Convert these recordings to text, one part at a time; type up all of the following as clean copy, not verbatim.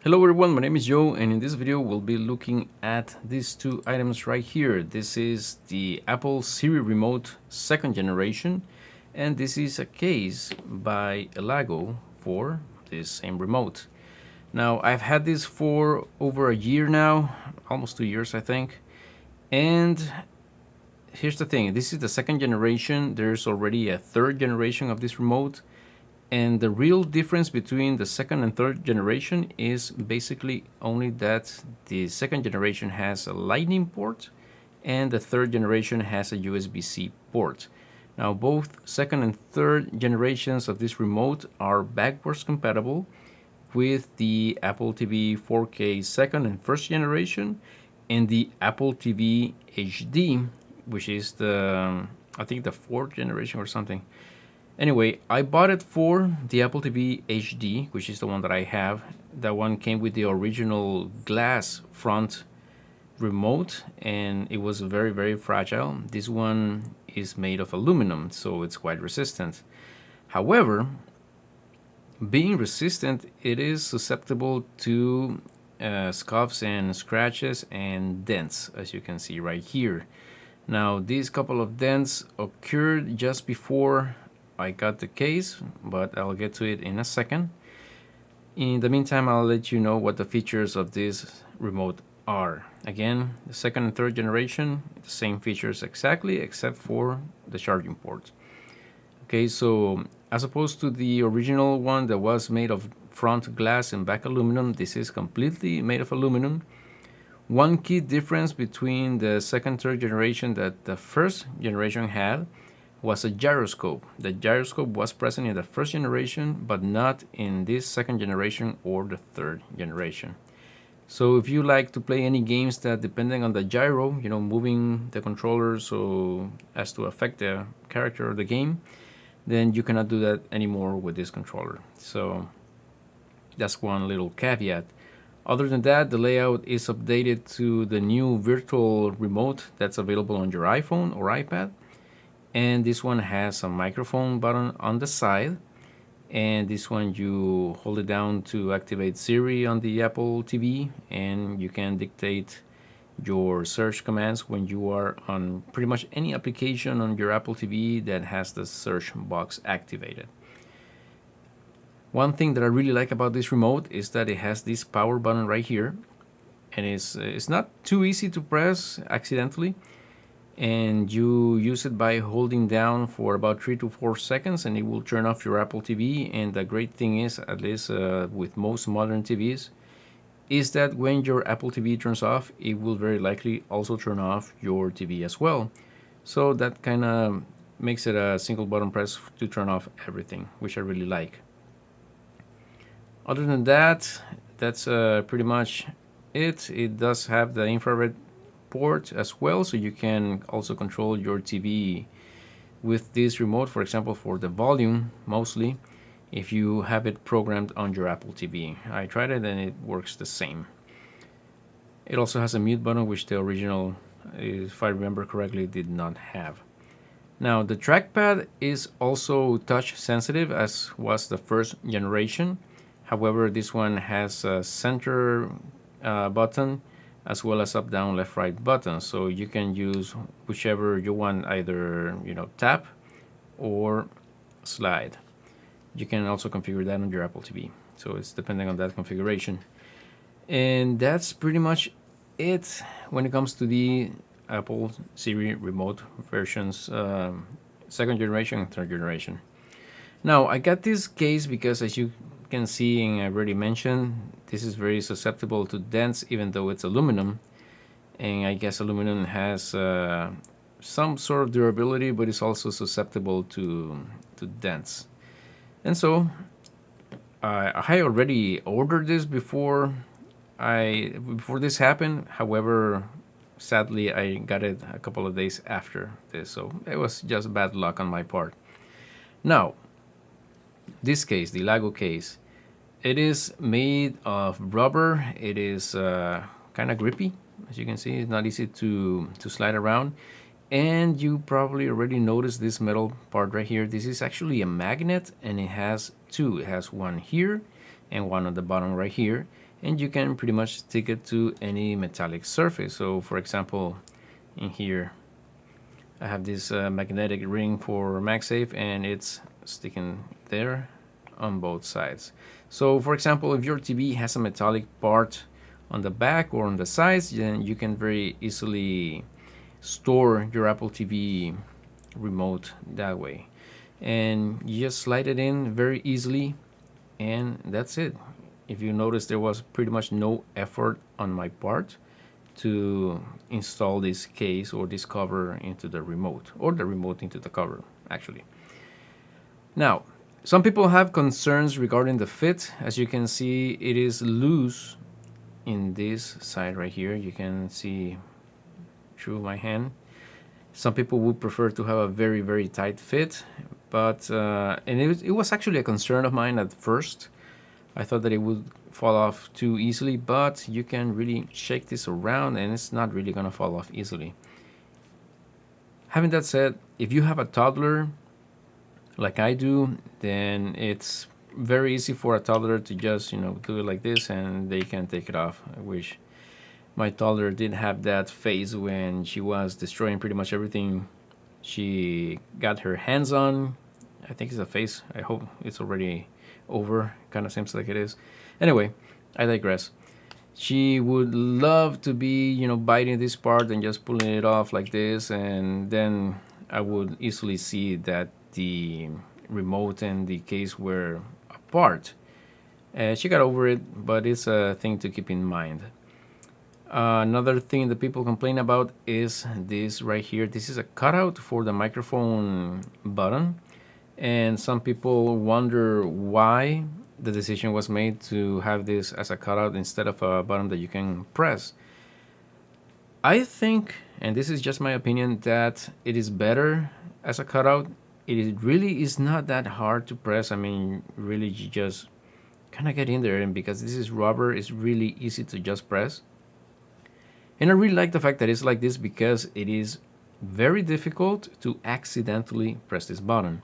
Hello everyone, my name is Joe, and in this video we'll be looking at these two items right here. This is the Apple Siri remote second generation, and this is a case by 𝚭𝚭 for this same remote. Now I've had this for over a year now, almost 2 years I think, and here's the thing, this is the second generation. There's already a third generation of this remote. And the real difference between the second and third generation is basically only that the second generation has a lightning port and the third generation has a USB-C port. Now both second and third generations of this remote are backwards compatible with the Apple TV 4K second and first generation and the Apple TV HD, which is I think the fourth generation or something. Anyway, I bought it for the Apple TV HD, which is the one that I have. That one came with the original glass front remote, and it was very, very fragile. This one is made of aluminum, so it's quite resistant. However, being resistant, it is susceptible to scuffs and scratches and dents, as you can see right here. Now, these couple of dents occurred just before I got the case, but I'll get to it in a second. In the meantime, I'll let you know what the features of this remote are. Again, the second and third generation, the same features exactly, except for the charging port. Okay, so as opposed to the original one that was made of front glass and back aluminum, this is completely made of aluminum. One key difference between the second and third generation that the first generation had was a gyroscope. The gyroscope was present in the first generation, but not in this second generation or the third generation. So if you like to play any games that depending on the gyro, moving the controller so as to affect the character of the game, then you cannot do that anymore with this controller. So that's one little caveat. Other than that, the layout is updated to the new virtual remote that's available on your iPhone or iPad. And this one has a microphone button on the side, and this one you hold it down to activate Siri on the Apple TV, and you can dictate your search commands when you are on pretty much any application on your Apple TV that has the search box activated. One thing that I really like about this remote is that it has this power button right here, and it's not too easy to press accidentally. And you use it by holding down for about 3 to 4 seconds, and it will turn off your Apple TV. And the great thing is, at least with most modern TVs, is that when your Apple TV turns off, it will very likely also turn off your TV as well. So that kind of makes it a single button press to turn off everything, which I really like. Other than that, that's pretty much it. It does have the infrared port as well, so you can also control your TV with this remote, for example, for the volume mostly, if you have it programmed on your Apple TV. I tried it and it works the same. It also has a mute button, which the original, if I remember correctly, did not have. Now, the trackpad is also touch sensitive, as was the first generation. However, this one has a center button as well as up, down, left, right buttons. So you can use whichever you want, either tap or slide. You can also configure that on your Apple TV. So it's depending on that configuration. And that's pretty much it when it comes to the Apple Siri remote versions, second generation and third generation. Now, I got this case because, as you can see, and I already mentioned, this is very susceptible to dents, even though it's aluminum. And I guess aluminum has some sort of durability, but it's also susceptible to dents. And so I already ordered this before this happened. However, sadly, I got it a couple of days after this, so it was just bad luck on my part. Now, this case, the 𝚭𝚭 case, it is made of rubber. It is kind of grippy, as you can see. It's not easy to slide around. And you probably already noticed this metal part right here. This is actually a magnet, and it has two. It has one here and one on the bottom right here. and you can pretty much stick it to any metallic surface. So for example, in here I have this magnetic ring for MagSafe, and it's sticking there on both sides. So for example, if your TV has a metallic part on the back or on the sides, then you can very easily store your Apple TV remote that way, and you just slide it in very easily, and that's it. If you notice, there was pretty much no effort on my part to install this case or this cover into the remote, or the remote into the cover actually. Now, some people have concerns regarding the fit. As you can see, it is loose in this side right here. You can see through my hand. Some people would prefer to have a very, very tight fit, but and it was actually a concern of mine at first. I thought that it would fall off too easily, but you can really shake this around and it's not really gonna fall off easily. Having that said, if you have a toddler like I do, then it's very easy for a toddler to just, do it like this and they can take it off. I wish my toddler did have that phase when she was destroying pretty much everything she got her hands on. I think it's a phase. I hope it's already over. Kind of seems like it is. Anyway, I digress. She would love to be, biting this part and just pulling it off like this, and then I would easily see that the remote and the case were apart. She got over it, but it's a thing to keep in mind. Another thing that people complain about is this right here. This is a cutout for the microphone button, and some people wonder why the decision was made to have this as a cutout instead of a button that you can press. I think, and this is just my opinion, that it is better as a cutout. It really is not that hard to press. I mean, really, you just kind of get in there, and because this is rubber, it's really easy to just press. And I really like the fact that it's like this, because it is very difficult to accidentally press this button.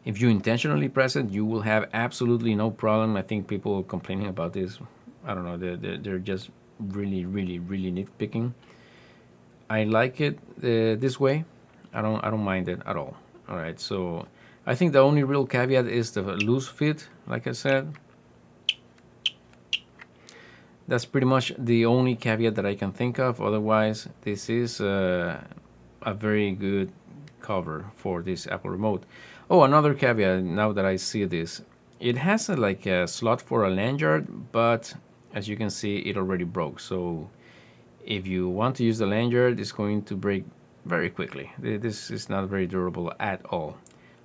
If you intentionally press it, you will have absolutely no problem. I think people complaining about this, I don't know, they're just really, really, really nitpicking. I like it this way. I don't mind it at all. All right, so I think the only real caveat is the loose fit, like I said. That's pretty much the only caveat that I can think of. Otherwise, this is a very good cover for this Apple remote. Oh, another caveat, now that I see this, it has a slot for a lanyard, but as you can see, it already broke. So if you want to use the lanyard, it's going to break very quickly. This is not very durable at all.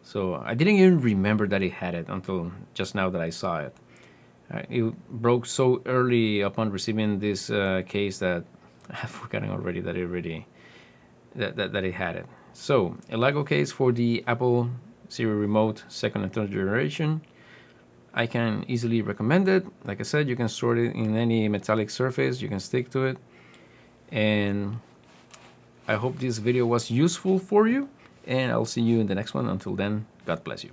So I didn't even remember that it had it until just now that I saw it. It broke so early upon receiving this case that I've forgotten already that it had it. So a LEGO case for the Apple Siri remote 2nd and 3rd generation. I can easily recommend it. Like I said, you can store it in any metallic surface. You can stick to it. And I hope this video was useful for you. And I'll see you in the next one. Until then, God bless you.